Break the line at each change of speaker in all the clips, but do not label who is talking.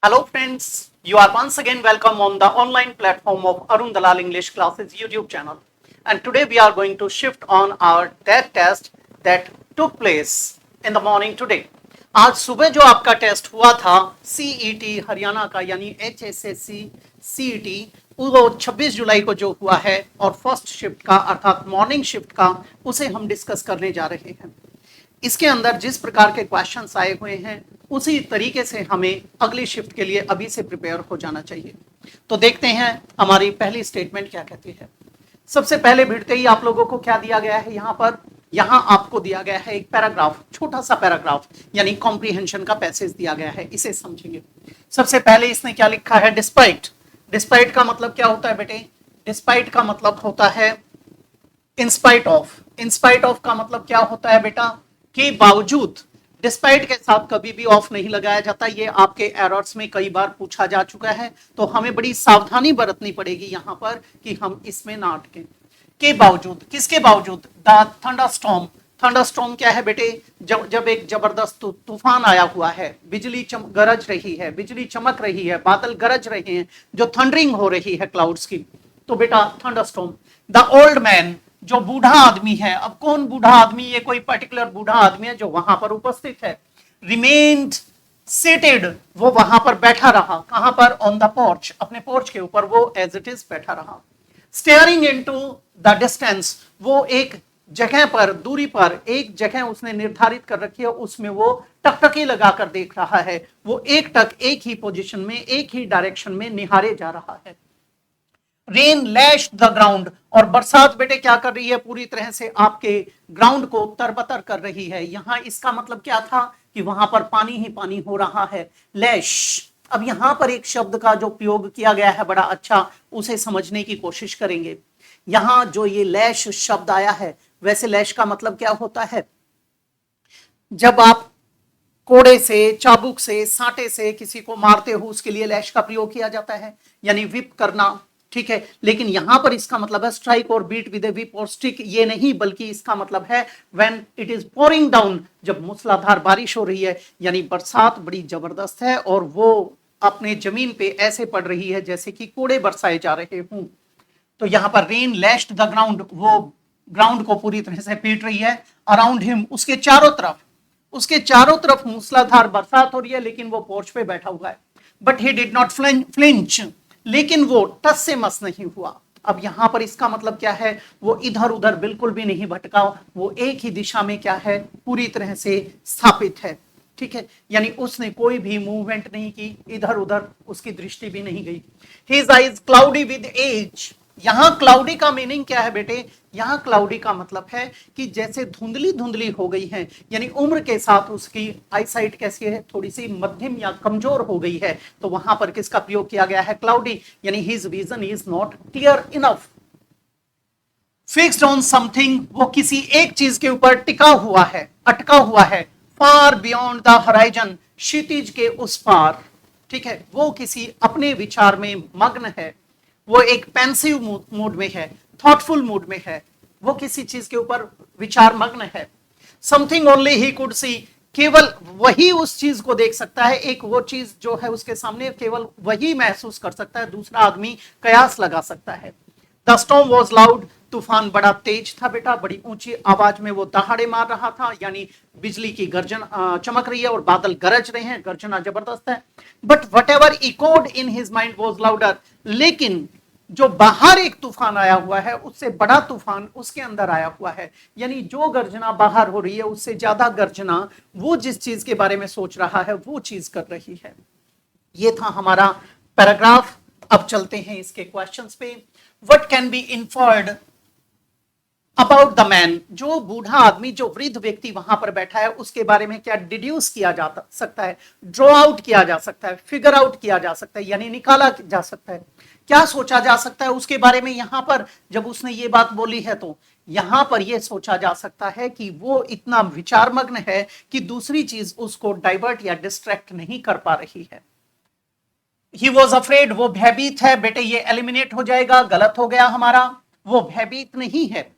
Hello friends, you are once again welcome on the online platform of Arun Dalal English Classes YouTube channel. And today we are going to shift on our that test that took place in the morning today. आज सुबह जो आपका test हुआ था CET Haryana का यानी HSSC CET वो 26 जुलाई को जो हुआ है और फर्स्ट शिफ्ट का अर्थात मॉर्निंग शिफ्ट का उसे हम डिस्कस करने जा रहे हैं। इसके अंदर जिस प्रकार के क्वेश्चंस आए हुए हैं उसी तरीके से हमें अगली शिफ्ट के लिए अभी से प्रिपेयर हो जाना चाहिए। तो देखते हैं हमारी पहली स्टेटमेंट क्या कहती है। सबसे पहले भिड़ते ही आप लोगों को क्या दिया गया है, यहाँ आपको दिया गया है एक पैराग्राफ, छोटा सा पैराग्राफ यानी कॉम्प्रिहेंशन का पैसेज दिया गया है, इसे समझेंगे। सबसे पहले इसने क्या लिखा है, डिस्पाइट। डिस्पाइट का मतलब क्या होता है बेटे? डिस्पाइट का मतलब होता है इंस्पाइट ऑफ। इंस्पाइट ऑफ का मतलब क्या होता है बेटा? के बावजूद। डिस्पाइट के साथ कभी भी ऑफ नहीं लगाया जाता। ये आपके एरर्स में कई बार पूछा जा चुका है, तो हमें बड़ी सावधानी बरतनी पड़ेगी यहाँ पर कि हम इसमें ना अटके। के बावजूद, किसके बावजूद? The thunderstorm. थंडरस्टॉर्म क्या है बेटे? जब एक जबरदस्त तूफान आया हुआ है, बिजली गरज रही है, बिजली चमक रही है, बादल गरज रहे हैं, जो थंडरिंग हो रही है क्लाउड्स की, तो बेटा थंडरस्टॉर्म। द ओल्ड मैन, जो बूढ़ा आदमी है। अब कौन बूढ़ा आदमी? ये कोई पर्टिकुलर बूढ़ा आदमी है जो वहां पर उपस्थित है। रिमेन्ड सीटेड, वो वहां पर बैठा रहा। कहां पर? ऑन द पोर्च, अपने पोर्च के ऊपर वो एज इट इज बैठा रहा। स्टेयरिंग इनटू द डिस्टेंस, वो एक जगह पर, दूरी पर एक जगह उसने निर्धारित कर रखी है, उसमें वो टकटकी लगाकर देख रहा है। वो एक टक एक ही पोजीशन में, एक ही डायरेक्शन में निहारे जा रहा है। रेन लैश द ग्राउंड, और बरसात बेटे क्या कर रही है? पूरी तरह से आपके ग्राउंड को तरबतर कर रही है। यहां इसका मतलब क्या था कि वहां पर पानी ही पानी हो रहा है। लैश। अब यहां पर एक शब्द का जो प्रयोग किया गया है बड़ा अच्छा, उसे समझने की कोशिश करेंगे। यहां जो ये लैश शब्द आया है, वैसे लैश का मतलब क्या होता है? जब आप कोड़े से, चाबुक से, साटे से किसी को मारते हो, उसके लिए लैश का प्रयोग किया जाता है, यानी विप करना। ठीक है, लेकिन यहां पर इसका मतलब है स्ट्राइक और बीट विद ए विप और स्टिक, ये नहीं, बल्कि इसका मतलब है when it is pouring down, जब मूसलाधार बारिश हो रही है, यानी बरसात बड़ी जबरदस्त है और वो अपने जमीन पे ऐसे पड़ रही है जैसे कि कोड़े बरसाए जा रहे हों। तो यहां पर रेन लैश्ड द ग्राउंड, वो ग्राउंड को पूरी तरह से पीट रही है। अराउंड हिम, उसके चारों तरफ मूसलाधार बरसात हो रही है, लेकिन वो पोर्च पे बैठा हुआ है। But he did not flinch, लेकिन वो टस से मस नहीं हुआ। अब यहां पर इसका मतलब क्या है? वो इधर उधर बिल्कुल भी नहीं भटका, वो एक ही दिशा में क्या है? पूरी तरह से स्थापित है। ठीक है, यानी उसने कोई भी मूवमेंट नहीं की, इधर उधर उसकी दृष्टि भी नहीं गई। His eyes cloudy with age. यहां क्लाउडी का मीनिंग क्या है बेटे? यहां क्लाउडी का मतलब है कि जैसे धुंधली धुंधली हो गई है, यानी उम्र के साथ उसकी आईसाइट कैसी है? थोड़ी सी मध्यम या कमजोर हो गई है। तो वहां पर किसका प्रयोग किया गया है? क्लाउडी, यानी his vision is not clear enough. Fixed on something, वो किसी एक चीज के ऊपर टिका हुआ है, अटका हुआ है। फार बियॉन्ड द हराइजन, क्षितिज के उस पार। ठीक है, वो किसी अपने विचार में मग्न है, वो एक पेंसिव मूड में है, थॉटफुल मूड में है, वो किसी चीज के ऊपर विचार मग्न है। Something only he could see, केवल वही उस चीज को देख सकता है। एक वो चीज जो है उसके सामने केवल वही महसूस कर सकता है, दूसरा आदमी कयास लगा सकता है। द स्टॉर्म वॉज लाउड, तूफान बड़ा तेज था बेटा, बड़ी ऊंची आवाज में वो दहाड़े मार रहा था, यानी बिजली की गर्जन चमक रही है और बादल गरज रहे हैं, गर्जना जबरदस्त है। But what ever echoed in his mind was louder, लेकिन जो बाहर एक तूफान आया हुआ है, उससे बड़ा तूफान उसके अंदर आया हुआ है। यानी जो गर्जना बाहर हो रही है, उससे ज्यादा गर्जना वो जिस चीज के बारे में सोच रहा है, वो चीज कर रही है। ये था हमारा पैराग्राफ। अब चलते हैं इसके क्वेश्चंस पे। What can be inferred about the man, जो बूढ़ा आदमी, जो वृद्ध व्यक्ति वहां पर बैठा है, उसके बारे में क्या डिड्यूस किया जा सकता है? ड्रॉ आउट किया जा सकता है, फिगर आउट किया जा सकता है, यानी निकाला जा सकता है। क्या सोचा जा सकता है उसके बारे में? यहां पर जब उसने ये बात बोली है, तो यहां पर यह सोचा जा सकता है कि वो इतना विचारमग्न है कि दूसरी चीज उसको डाइवर्ट या डिस्ट्रैक्ट नहीं कर पा रही है। ही वॉज अफ्रेड, वो भयभीत है। बेटे ये एलिमिनेट हो जाएगा, गलत हो गया हमारा, वो भयभीत नहीं है।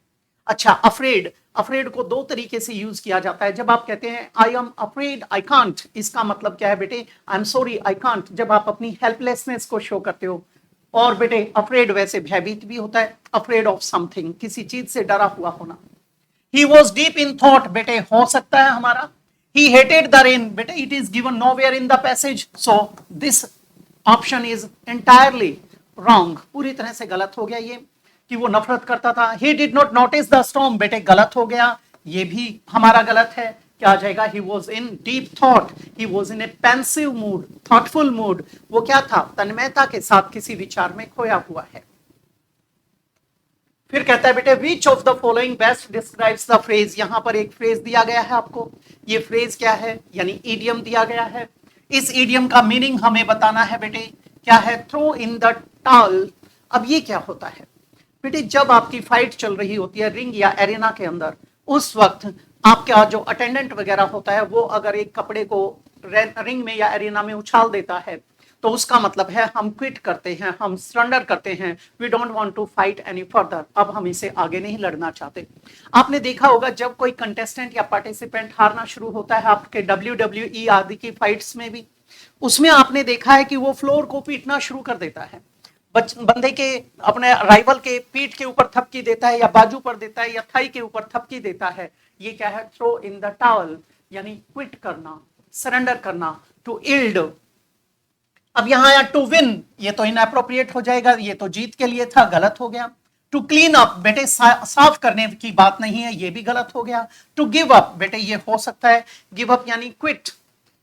अच्छा, अफ्रेड, अफ्रेड को दो तरीके से यूज किया जाता है। जब आप कहते हैं I am afraid I can't, इसका मतलब क्या है बेटे, I am sorry I can't, जब आप अपनी हेल्पलेसनेस को शो करते हो। और बेटे अफ्रेड वैसे भयभीत भी होता है, अफ्रेड ऑफ समथिंग, किसी चीज से डरा हुआ होना। He was deep in thought, बेटे हो सकता है हमारा। ही हेटेड द रेन, बेटे it is given nowhere in the passage, so this option is entirely wrong, पूरी तरह से गलत हो गया ये, कि वो नफरत करता था। He did not notice the storm, बेटे गलत हो गया, ये भी हमारा गलत है। क्या आ जाएगा, he was in deep thought, he was in A pensive mood, thoughtful mood, वो क्या था, तन्मयता के साथ किसी विचार में खोया हुआ है। फिर कहता है बेटे which of the following best describes the phrase, यहां पर एक फ्रेज दिया गया है आपको, ये फ्रेज क्या है, यानी ईडियम दिया गया है। इस ईडियम का मीनिंग हमें बताना है बेटे, क्या है, थ्रो इन द टॉल। अब ये क्या होता है बेटे, जब आपकी फाइट चल रही होती है रिंग या एरिना के अंदर, उस वक्त आपका जो अटेंडेंट वगैरह होता है वो अगर एक कपड़े को रिंग में या एरिना में उछाल देता है तो उसका मतलब है हम क्विट करते हैं, हम सरेंडर करते हैं, we don't want to fight any further, अब हम इसे आगे नहीं लड़ना चाहते। आपने देखा होगा जब कोई कंटेस्टेंट या पार्टिसिपेंट हारना शुरू होता है आपके WWE आदि की फाइट्स में भी, उसमें आपने देखा है कि वो फ्लोर को पीटना शुरू कर देता है, बंदे के अपने राइवल के पीठ के ऊपर थपकी देता है या बाजू पर देता है या थाई के ऊपर थपकी देता है। ये क्या है, थ्रो इन द टॉवल, यानी क्विट करना, सरेंडर करना, टू इल्ड। अब यहां आया टू विन, ये तो इनएप्रोप्रिएट हो जाएगा, ये तो जीत के लिए था, गलत हो गया। टू क्लीन अप, बेटे साफ करने की बात नहीं है, ये भी गलत हो गया। टू गिव अप, बेटे ये हो सकता है, गिव अप यानी क्विट,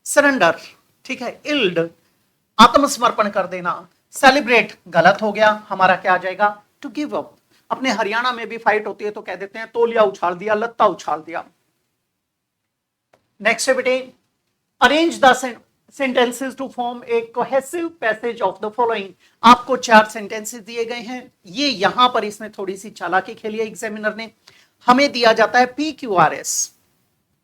सरेंडर, ठीक है। इल्ड, आत्मसमर्पण कर देना। सेलिब्रेट, गलत हो गया, हमारा क्या आ जाएगा, टू गिव अप। अपने हरियाणा में भी फाइट होती है तो कह देते हैं तोलिया उछाल दिया, लत्ता उछाल दिया। नेक्स्ट है बेटे, arrange the sentences to form a cohesive passage of the following। आपको 4 सेंटेंसेस दिए गए हैं, ये यहां पर इसने थोड़ी सी चालाकी खेली है एग्जामिनर ने, हमें दिया जाता है PQRS,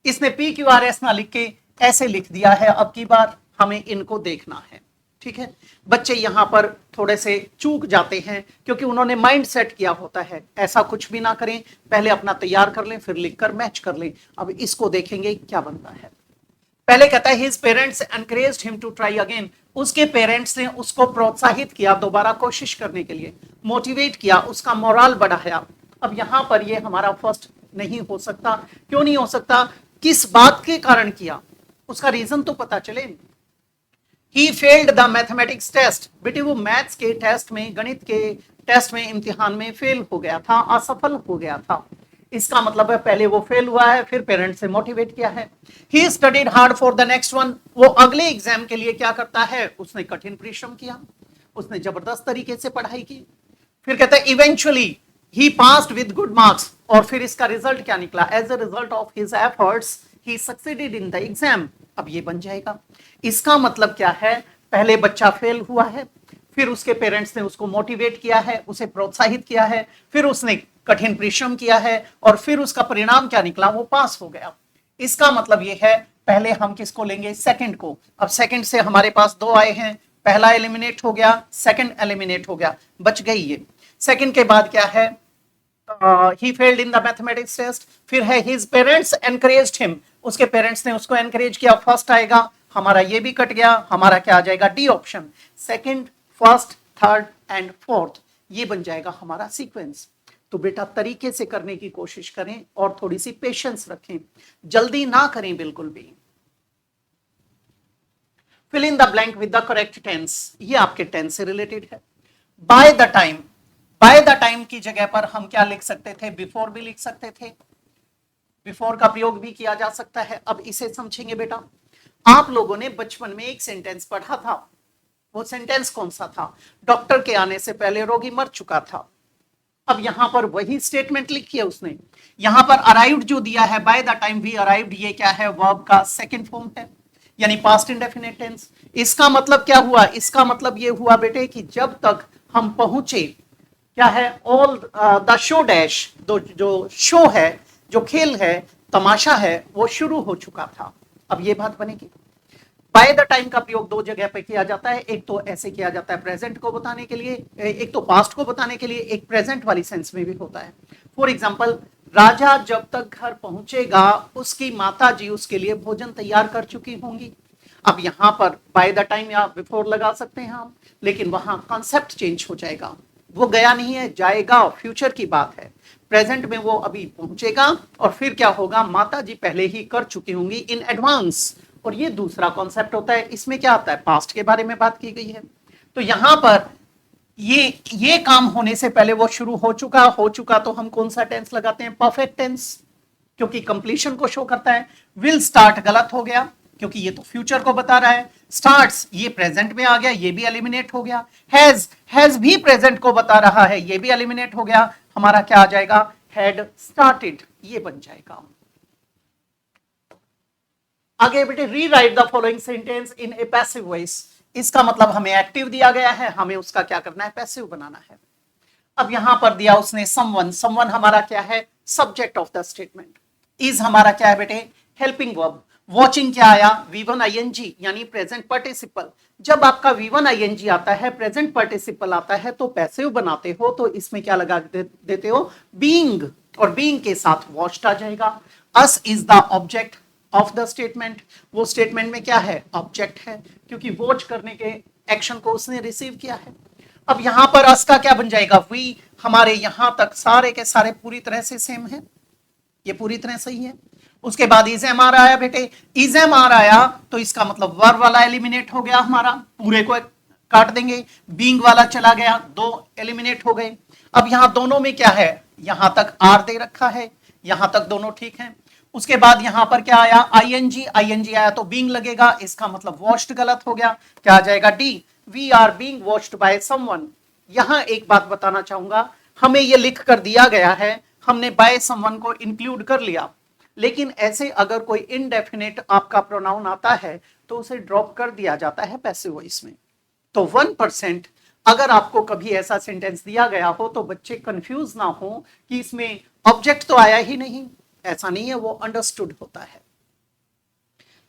इसने PQRS ना लिख के ऐसे लिख दिया है। अब की बार हमें इनको देखना है, ठीक है। बच्चे यहां पर थोड़े से चूक जाते हैं क्योंकि उन्होंने माइंड सेट किया होता है, ऐसा कुछ भी ना करें, पहले अपना तैयार कर लें फिर लिखकर मैच कर लें। अब इसको देखेंगे क्या बनता है। पहले कहता है his parents encouraged him to try again, उसके पेरेंट्स ने उसको प्रोत्साहित किया दोबारा कोशिश करने के लिए, मोटिवेट किया, उसका मोरल बढ़ाया। अब यहां पर ये हमारा फर्स्ट नहीं हो सकता, क्यों नहीं हो सकता, किस बात के कारण किया, उसका रीजन तो पता चले। He failed the mathematics test, बेटे वो मैथ्स के टेस्ट में, गणित के टेस्ट में, इम्तिहान में फेल हो गया था, असफल हो गया था, इसका मतलब है पहले वो फेल हुआ है फिर पेरेंट्स से मोटिवेट किया है। He studied hard for the next one, वो अगले एग्जाम के लिए क्या करता है, उसने कठिन परिश्रम किया, उसने जबरदस्त तरीके से पढ़ाई की। फिर कहता है eventually he passed with good marks, और फिर इसका रिजल्ट क्या निकला, as a result of his efforts he succeeded in the exam. अब ये बन जाएगा, इसका मतलब क्या है, पहले बच्चा फेल हुआ है, फिर उसके पेरेंट्स ने उसको मोटिवेट किया है, उसे प्रोत्साहित किया है, फिर उसने कठिन परिश्रम किया है और फिर उसका परिणाम क्या निकला, वो पास हो गया। इसका मतलब ये है, पहले हम किसको लेंगे, सेकंड को। अब सेकंड से हमारे पास 2 आए हैं, पहला एलिमिनेट हो गया, सेकंड एलिमिनेट हो गया, बच गई ये। सेकंड के बाद क्या है, he failed in the mathematics test, फिर है हिज पेरेंट्स एनकरेज्ड हिम, उसके पेरेंट्स ने उसको एनकरेज किया, फर्स्ट आएगा, हमारा ये भी कट गया, हमारा क्या आ जाएगा, D option, second, first, third and fourth, ये बन जाएगा हमारा सीक्वेंस। तो बेटा तरीके से करने की कोशिश करें और थोड़ी सी पेशेंस रखें, जल्दी ना करें बिल्कुल भी। Fill in the blank with the correct tense, ये आपके टेंस से रिलेटेड है। By the time, by the time की जगह पर हम क्या लिख सकते थे, बिफोर भी लिख सकते थे, बिफोर का प्रयोग भी किया जा सकता है। अब इसे समझेंगे बेटा, आप लोगों ने बचपन में एक सेंटेंस पढ़ा था, वो सेंटेंस कौन सा था, डॉक्टर के आने से पहले रोगी मर चुका था। अब यहां पर वही स्टेटमेंट लिखी है उसने, यहां पर अराइव्ड जो दिया है, by the time we arrived, ये क्या है, वर्ब का सेकंड फॉर्म है, यानी पास्ट इंडेफिनिट टेंस। इसका मतलब क्या हुआ, इसका मतलब ये हुआ बेटे कि जब तक हम पहुंचे, क्या है, ऑल द शो डैश, जो शो है, जो खेल है, तमाशा है, वो शुरू हो चुका था। अब ये बात बनेगी। बाय द टाइम का प्रयोग 2 जगह पे किया जाता है, एक तो ऐसे किया जाता है प्रेजेंट को बताने के लिए, एक तो पास्ट को बताने के लिए, एक प्रेजेंट वाली सेंस में भी होता है। फॉर एग्जांपल राजा जब तक घर पहुंचेगा उसकी माता जी उसके लिए भोजन तैयार कर चुकी होंगी। अब यहां पर बाय द टाइम या बिफोर लगा सकते हैं हम, लेकिन वहां कॉन्सेप्ट चेंज हो जाएगा। वो गया नहीं है, जाएगा, फ्यूचर की बात है। प्रेजेंट में वो अभी पहुंचेगा और फिर क्या होगा, माता जी पहले ही कर चुकी होंगी इन एडवांस। और ये दूसरा कॉन्सेप्ट होता है, इसमें क्या आता है, पास्ट के बारे में बात की गई है। तो यहां पर ये काम होने से पहले वो शुरू हो चुका तो हम कौन सा टेंस लगाते हैं, परफेक्ट टेंस, क्योंकि कंप्लीशन को शो करता है। विल स्टार्ट गलत हो गया क्योंकि ये तो फ्यूचर को बता रहा है। स्टार्ट्स ये प्रेजेंट में आ गया, ये भी एलिमिनेट हो गया। हैज भी प्रेजेंट को बता रहा है, ये भी एलिमिनेट हो गया। हमारा क्या आ जाएगा, हैड स्टार्टेड, ये बन जाएगा। आगे बेटे, rewrite the following sentence in A passive voice. इसका मतलब हमें एक्टिव दिया गया है, हमें उसका क्या करना है, पैसिव बनाना है। अब यहां पर दिया उसने समवन, समवन हमारा क्या है, subject of the statement. Is हमारा क्या है बेटे, हेल्पिंग वर्ब। वॉचिंग क्या आया, V1 ING यानी प्रेजेंट पार्टिसिपल। जब आपका V1 ING आता है, प्रेजेंट पार्टिसिपल आता है, तो पैसिव बनाते हो तो इसमें क्या लगा देते हो, बीइंग, और बीइंग के साथ वॉच्ड आ जाएगा। Us is the object of the statement. वो स्टेटमेंट में क्या है, ऑब्जेक्ट है, क्योंकि वॉच करने के एक्शन को उसने रिसीव किया है। अब यहां पर अस का क्या बन जाएगा, वी। हमारे यहां तक सारे के सारे पूरी तरह से सेम है, ये पूरी तरह सही है। उसके बाद इज एम आर आया बेटे, इज एम आर आया तो इसका मतलब वर्ब वाला एलिमिनेट हो गया, हमारा पूरे को काट देंगे। बीइंग वाला चला गया, दो एलिमिनेट हो गए। अब यहां दोनों में क्या है, यहां तक आर दे रखा है, यहां तक दोनों ठीक है। उसके बाद यहां पर क्या आया, आईएनजी, आईएनजी आया तो बीइंग लगेगा, इसका मतलब वॉच्ड गलत हो गया, क्या आ जाएगा, D. We are being watched by someone. यहां एक बात बताना चाहूंगा, हमें यह लिख कर दिया गया है, हमने बाय समवन को इंक्लूड कर लिया, लेकिन ऐसे अगर कोई इनडेफिनेट आपका प्रोनाउन आता है तो उसे ड्रॉप कर दिया जाता है पैसिव वॉइस में। तो 1% अगर आपको कभी ऐसा सेंटेंस दिया गया हो तो बच्चे कंफ्यूज ना हो कि इसमें ऑब्जेक्ट तो आया ही नहीं, ऐसा नहीं है, वो अंडरस्टूड होता है।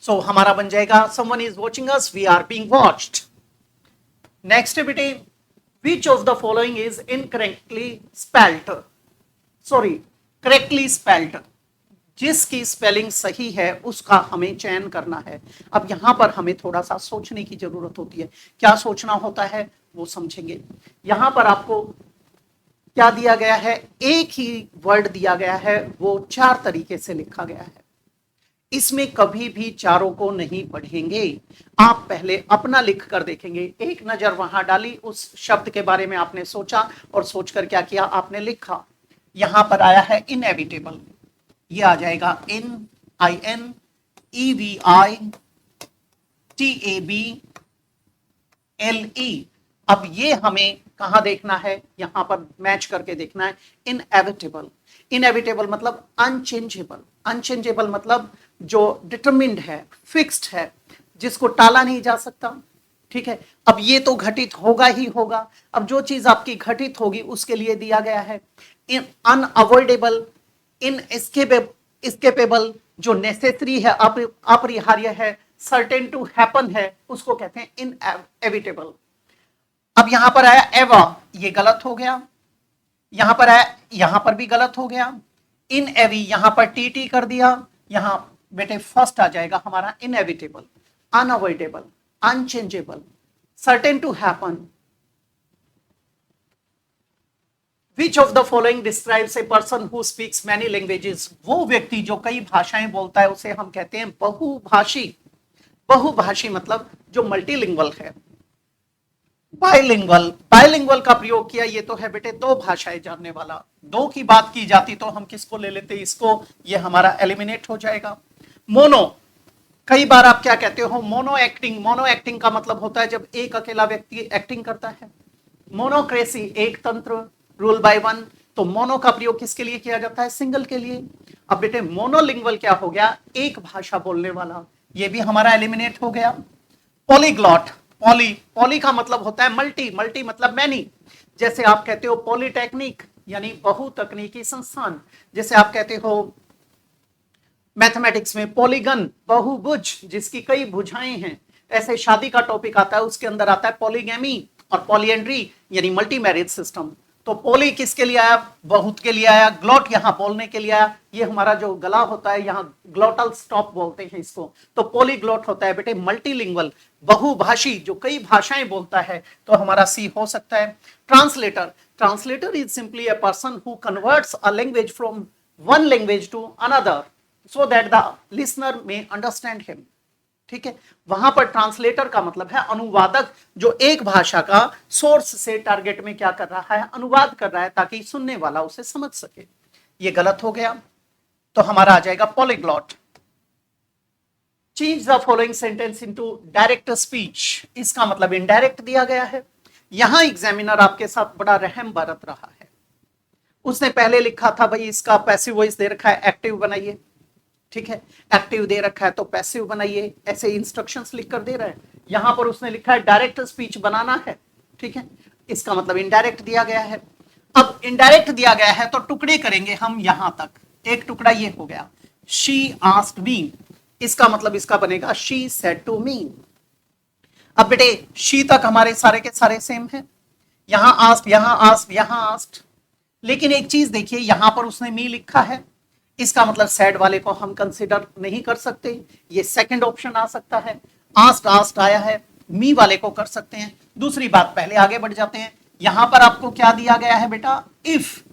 सो हमारा बन जाएगा, someone is watching us, we are being watched. Next बेटे, which of the following is incorrectly spelled, sorry correctly spelled. जिसकी स्पेलिंग सही है उसका हमें चयन करना है। अब यहां पर हमें थोड़ा सा सोचने की जरूरत होती है, क्या सोचना होता है वो समझेंगे। यहां पर आपको क्या दिया गया है, एक ही वर्ड दिया गया है, वो 4 तरीके से लिखा गया है। इसमें कभी भी चारों को नहीं पढ़ेंगे, आप पहले अपना लिख कर देखेंगे। एक नजर वहां डाली, उस शब्द के बारे में आपने सोचा और सोचकर क्या किया, आपने लिखा। यहां पर आया है इनएविटेबल, ये आ जाएगा INEVITABLE। अब ये हमें कहां देखना है, यहां पर मैच करके देखना है। इनएविटेबल, इनएविटेबल मतलब अनचेंजेबल, अनचेंजेबल मतलब जो डिटरमिन्ड है, फिक्स्ड है, जिसको टाला नहीं जा सकता। ठीक है, अब ये तो घटित होगा ही होगा। अब जो चीज आपकी घटित होगी उसके लिए दिया गया है अनअवॉइडेबल, इनएस्केपेबल, जो नेसेसरी है, अपरिहार्य है, सर्टेन टू हैपन है, उसको कहते हैं इनएविटेबल। अब यहां पर आया एवा, ये गलत हो गया। यहां पर आया, यहां पर भी गलत हो गया। इन एवी, यहां पर टी कर दिया, यहां बेटे फर्स्ट आ जाएगा हमारा inevitable, unavoidable, unchangeable, certain to happen. Which of the following describes a person who speaks many languages? वो व्यक्ति जो कई भाषाएं बोलता है उसे हम कहते हैं बहुभाषी। बहुभाषी मतलब जो मल्टीलिंगुअल है। बाइलिंगुअल, बाइलिंगुअल का प्रयोग किया, ये तो है बेटे दो भाषाएं जानने वाला। दो की बात की जाती तो हम किसको ले लेते, इसको, ये हमारा एलिमिनेट हो जाएगा। मोनो, कई बार आप क्या कहते हो, मोनो एक्टिंग। मोनो एक्टिंग का मतलब होता है जब एक अकेला व्यक्ति एक्टिंग करता है। मोनोक्रेसी, एक तंत्र, रूल बाय वन। तो मोनो का प्रयोग किसके लिए किया जाता है, सिंगल के लिए। अब बेटे मोनोलिंगुअल क्या हो गया, एक भाषा बोलने वाला, ये भी हमारा एलिमिनेट हो गया। पॉलीग्लॉट, पॉली, पॉली का मतलब होता है मल्टी, मल्टी मतलब मैनी। जैसे आप कहते हो पॉलीटेक्निक यानी बहुतकनीकी संस्थान। जैसे आप कहते हो मैथमेटिक्स में पॉलीगन, बहुभुज, जिसकी कई भुजाएं हैं। ऐसे शादी का टॉपिक आता है, उसके अंदर आता है पॉलीगैमी और पॉलीएंड्री यानी मल्टी मैरिज सिस्टम। तो पोली किसके लिए आया? बहुत के लिए आया। ग्लॉट यहाँ बोलने के लिए आया। ये हमारा जो गला होता है यहाँ ग्लोटल स्टॉप बोलते हैं इसको। तो पोलीग्लॉट होता है बेटे मल्टीलिंगुअल, बहुभाषी, जो कई भाषाएं बोलता है। तो हमारा सी हो सकता है। Translator, translator is simply a person who converts a language from one language to another so that the listener may understand him. ठीक है, वहां पर ट्रांसलेटर का मतलब है अनुवादक, जो एक भाषा का सोर्स से टारगेट में क्या कर रहा है? अनुवाद कर रहा है, ताकि सुनने वाला उसे समझ सके। ये गलत हो गया, तो हमारा आ जाएगा polyglot. Change the following sentence into direct speech, इसका मतलब इनडायरेक्ट दिया गया है। यहां एग्जामिनर आपके साथ बड़ा रहम बरत रहा है। उसने पहले लिखा था भाई इसका पैसिव वॉइस दे रखा है, एक्टिव बनाइए। ठीक है, एक्टिव दे रखा है तो पैसिव बनाइए, ऐसे इंस्ट्रक्शंस लिख कर दे रहा है। यहां पर उसने लिखा है डायरेक्ट स्पीच बनाना है। ठीक है, इसका मतलब इनडायरेक्ट दिया गया है। अब इनडायरेक्ट दिया गया है तो टुकड़े करेंगे हम यहां तक। एक टुकड़ा ये हो गया, शी आस्क्ड मी, इसका मतलब इसका बनेगा शी सेड टू मी। अब बेटे शी तक हमारे सारे के सारे सेम है। यहां आस्क्ड, यहां आस्क्ड, यहां आस्क्ड, लेकिन एक चीज देखिए यहां पर उसने मी लिखा है, इसका मतलब सैड वाले को हम कंसीडर नहीं कर सकते। ये सेकंड ऑप्शन आ सकता है। आस्क्ड, आस्क्ड आया है, मी वाले को कर सकते हैं। दूसरी बात, पहले आगे बढ़ जाते हैं। यहां पर आपको क्या दिया गया है बेटा? इफ।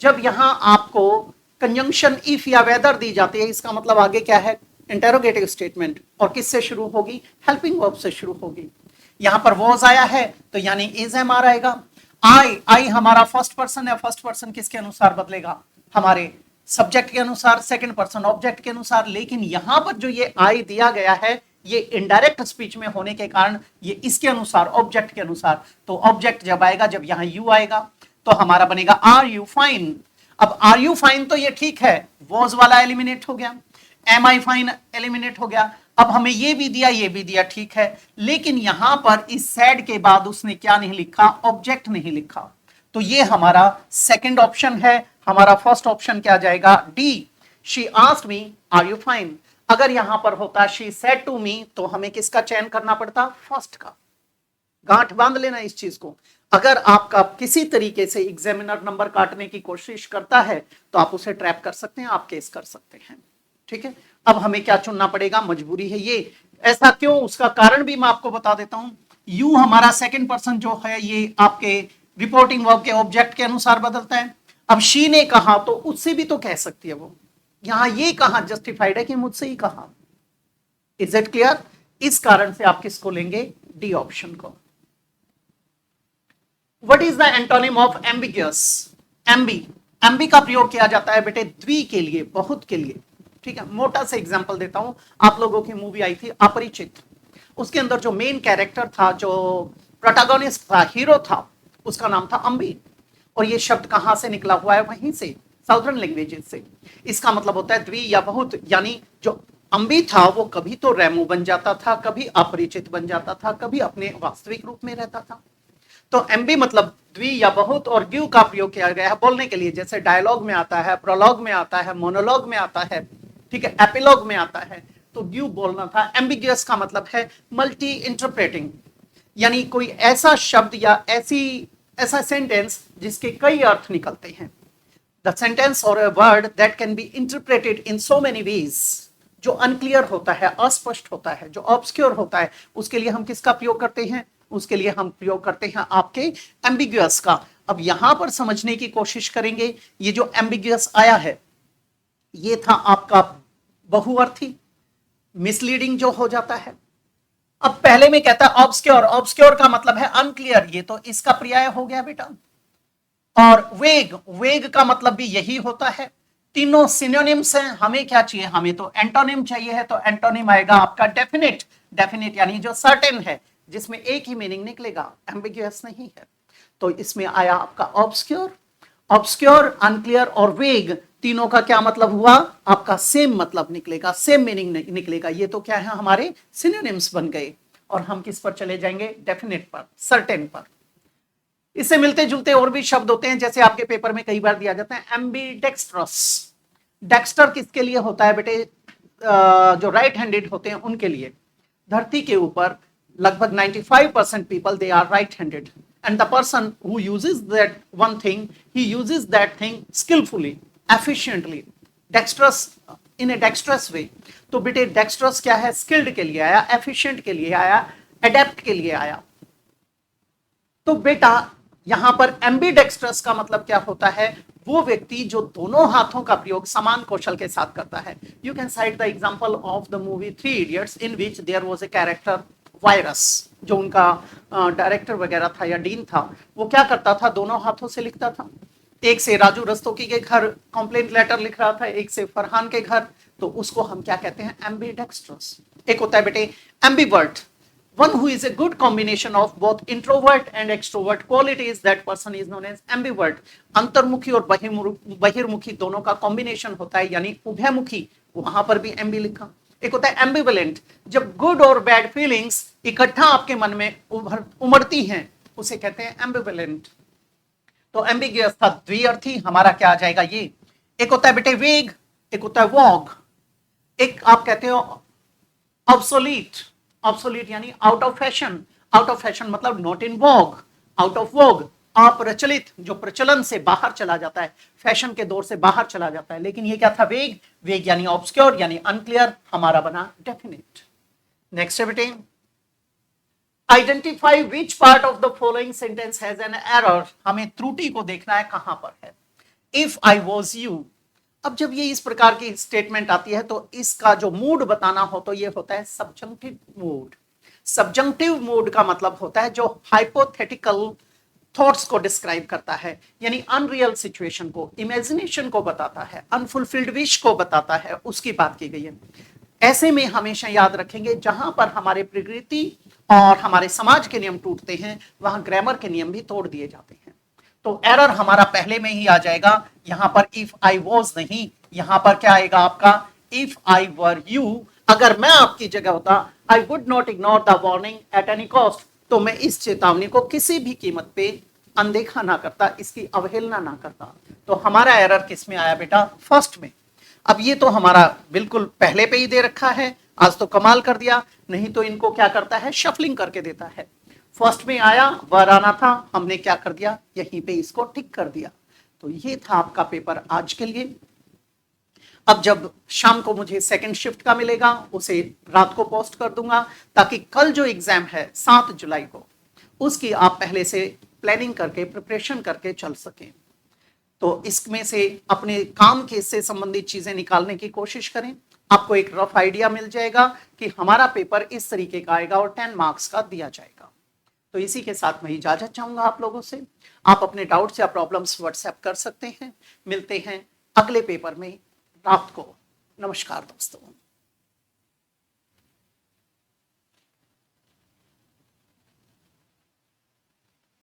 जब यहां आपको कंजंक्शन इफ या वेदर दी जाती है, इसका मतलब आगे क्या है? Interrogative statement. और किससे शुरू होगी? हेल्पिंग वर्ब से शुरू होगी। यहां पर वॉज आया है तो यानी इज एम आ रहेगा। आई, आई हमारा फर्स्ट पर्सन है। फर्स्ट पर्सन किसके अनुसार बदलेगा? हमारे सब्जेक्ट के अनुसार, सेकंड पर्सन ऑब्जेक्ट के अनुसार। लेकिन यहां पर जो ये आई दिया गया है, ये इनडायरेक्ट स्पीच में होने के कारण ये इसके अनुसार, ऑब्जेक्ट के अनुसार। तो ऑब्जेक्ट जब आएगा, जब यहां यू आएगा, तो हमारा बनेगा आर यू फाइन। अब आर यू फाइन तो ये ठीक है, वॉज वाला एलिमिनेट हो गया, एम आई फाइन एलिमिनेट हो गया। अब हमें ये भी दिया, ये भी दिया, ठीक है। लेकिन यहां पर इस सैड के बाद उसने क्या नहीं लिखा? ऑब्जेक्ट नहीं लिखा। तो ये हमारा सेकंड ऑप्शन है। हमारा फर्स्ट ऑप्शन क्या जाएगा? D, she asked me are you fine. अगर यहां पर होता शी सेड टू मी, तो हमें किसका चयन करना पड़ता? फर्स्ट का। गांठ बांध लेना इस चीज को। अगर आपका किसी तरीके से एग्जामिनर नंबर काटने की कोशिश करता है तो आप उसे ट्रैप कर सकते हैं, आप केस कर सकते हैं। ठीक है, अब हमें क्या चुनना पड़ेगा? मजबूरी है ये। ऐसा क्यों? उसका कारण भी मैं आपको बता देता हूं। यू हमारा सेकंड पर्सन जो है, ये आपके रिपोर्टिंग वर्ब के ऑब्जेक्ट के अनुसार बदलता है। अब शी ने कहा तो उससे भी तो कह सकती है वो। यहां ये कहां जस्टिफाइड है कि मुझसे ही कहा? Is it clear? इस कारण से आप किसको लेंगे? डी ऑप्शन को। What is the antonym of ambiguous? Ambi, ambi का प्रयोग किया जाता है बेटे द्वि के लिए, बहुत के लिए। ठीक है, मोटा सा एग्जांपल देता हूं। आप लोगों की मूवी आई थी अपरिचित, उसके अंदर जो मेन कैरेक्टर था, जो प्रोटैगनिस्ट था, हीरो था, उसका नाम था अम्बी। और ये शब्द कहां से निकला हुआ है? वहीं से, साउदर्न लैंग्वेजेस से। इसका मतलब होता है द्वि या बहुत। यानी जो अम्बी था वो कभी तो रेमो बन जाता था, कभी अपरिचित बन जाता था, कभी अपने वास्तविक रूप में रहता था। तो एम्बी मतलब द्वि या बहुत, और ड्यू का प्रयोग किया गया है बोलने के लिए। जैसे डायलॉग में आता है, प्रोलॉग में आता है, मोनोलॉग में आता है, ठीक है, एपिलॉग में आता है। तो ड्यू बोलना था। एम्बिगियस का मतलब है मल्टी इंटरप्रेटिंग, यानी कोई ऐसा शब्द या ऐसा सेंटेंस जिसके कई अर्थ निकलते हैं। द सेंटेंस और a word that can be interpreted in so many ways. जो अनक्लियर होता है, अस्पष्ट होता है, जो ऑब्सक्योर होता है, उसके लिए हम किसका प्रयोग करते हैं? उसके लिए हम प्रयोग करते हैं आपके एम्बिग्यूअस का। अब यहां पर समझने की कोशिश करेंगे। ये जो एम्बिग्यूअस आया है, ये था आपका बहुअर्थी, मिसलीडिंग जो हो जाता है। अब पहले में कहता है ऑब्सक्योर, ऑब्सक्योर का मतलब है अनक्लियर, ये तो इसका पर्याय हो गया बेटा। और वेग, वेग का मतलब भी यही होता है। तीनों सिनोनिम्स हैं। हमें क्या चाहिए? हमें तो एंटोनिम चाहिए है, तो एंटोनिम आएगा आपका डेफिनेट। डेफिनेट यानी जो सर्टेन है, जिसमें एक ही मीनिंग निकलेगा, एम्बिग्यूअस नहीं है। तो इसमें आया आपका ऑब्सक्योर। ऑब्सक्योर, अनक्लियर और वेग, तीनों का क्या मतलब हुआ? आपका सेम मतलब निकलेगा, सेम मीनिंग निकलेगा। ये तो क्या है? हमारे सिनोनिम्स बन गए। और हम किस पर चले जाएंगे? डेफिनेट पर, सर्टेन पर। इससे मिलते जुलते और भी शब्द होते हैं, जैसे आपके पेपर में कई बार दिया जाता है एम्बीडेक्स्ट्रस। डेक्स्टर किसके लिए होता है बेटे? जो राइट हैंडेड होते हैं उनके लिए। धरती के ऊपर लगभग 95% people they are right handed. and the person who uses that one thing, he uses that thing skillfully, efficiently, dexterous, in a dexterous way. तो बेटे dexterous क्या है? skilled के लिए आया, efficient के लिए आया, adept के लिए आया। तो बेटा यहां पर एम्बीडेक्स्ट्रस का मतलब क्या होता है? वो व्यक्ति जो दोनों हाथों का प्रयोग समान कौशल के साथ करता है। You can cite the example of the movie Three Idiots in which there was a character Virus, जो उनका डायरेक्टर वगैरह था या डीन था, वो क्या करता था? दोनों हाथों से लिखता था। एक से राजू रस्तोगी के घर कंप्लेंट लेटर लिख रहा था, एक से फरहान के घर। तो उसको हम क्या कहते हैं? एम्बीडेक्स्ट्रस। एक होता है बेटे ambivert, one who is a good combination of both introvert and extrovert qualities, that person is known as ambivert। अंतर्मुखी और बहिर्मुखी दोनों का कॉम्बिनेशन होता है, यानी उभयमुखी, वहां पर भी एम्बी लिखा। एक होता है एम्बिवेलेंट, जब गुड और बैड फीलिंग्स इकट्ठा आपके मन में उमड़ती हैं, उसे कहते हैं एम्बिवेलेंट। तो एम्बिगियस था द्विअर्थी, हमारा क्या आ जाएगा? ये। एक होता है बेटे वेग, एक होता है वॉग, एक आप कहते हो ऑब्सोलीट। ऑब्सोलीट यानी out of fashion. Out of fashion मतलब नॉट इन वॉग, आउट ऑफ वॉग, अप्रचलित, जो प्रचलन से बाहर चला जाता है, फैशन के दौर से बाहर चला जाता है। लेकिन ये क्या था? वेग। वेग यानी ऑब्सक्योर, यानी अनक्लियर, हमारा बना डेफिनेट। नेक्स्ट है बेटे identify which part of the following sentence has an error. हमें त्रुटि को देखना है कहां पर है। इफ आई वॉज यू, अब जब ये इस प्रकार की स्टेटमेंट आती है तो इसका जो मूड बताना हो तो ये होता है सब्जंक्टिव मूड। सब्जंक्टिव मूड का मतलब होता है जो हाइपोथेटिकल थॉट्स को डिस्क्राइब करता है, यानी अनरियल सिचुएशन को, इमेजिनेशन को बताता है, अनफुलफिल्ड विश को बताता है, उसकी बात की गई है। ऐसे में हमेशा याद रखेंगे जहां पर हमारे प्रकृति और हमारे समाज के नियम टूटते हैं, वहां ग्रामर के नियम भी तोड़ दिए जाते हैं। तो एरर हमारा पहले में ही आ जाएगा। यहां पर इफ आई वॉज नहीं, यहां पर क्या आएगा आपका? इफ आई वर यू, अगर मैं आपकी जगह होता, I would not ignore the warning at any cost, तो मैं इस चेतावनी को किसी भी कीमत पे अनदेखा ना करता, इसकी अवहेलना ना करता। तो हमारा एरर किस में आया बेटा? फर्स्ट में। अब ये तो हमारा बिल्कुल पहले पे ही दे रखा है, आज तो कमाल कर दिया, नहीं तो इनको क्या करता है? शफलिंग करके देता है। फर्स्ट में आया, वर आना था, हमने क्या कर दिया? यहीं पे इसको टिक कर दिया। तो ये था आपका पेपर आज के लिए। अब जब शाम को मुझे सेकंड शिफ्ट का मिलेगा, उसे रात को पोस्ट कर दूंगा, ताकि कल जो एग्जाम है 7 जुलाई को, उसकी आप पहले से प्लानिंग करके, प्रिपरेशन करके चल सकें। तो इसमें से अपने काम के से संबंधित चीजें निकालने की कोशिश करें। आपको एक रफ आइडिया मिल जाएगा कि हमारा पेपर इस तरीके का आएगा और 10 मार्क्स का दिया जाएगा। तो इसी के साथ मैं इजाजत चाहूंगा आप लोगों से। आप अपने डाउट्स या प्रॉब्लम्स व्हाट्सएप कर सकते हैं। मिलते हैं अगले पेपर में रात को। नमस्कार दोस्तों।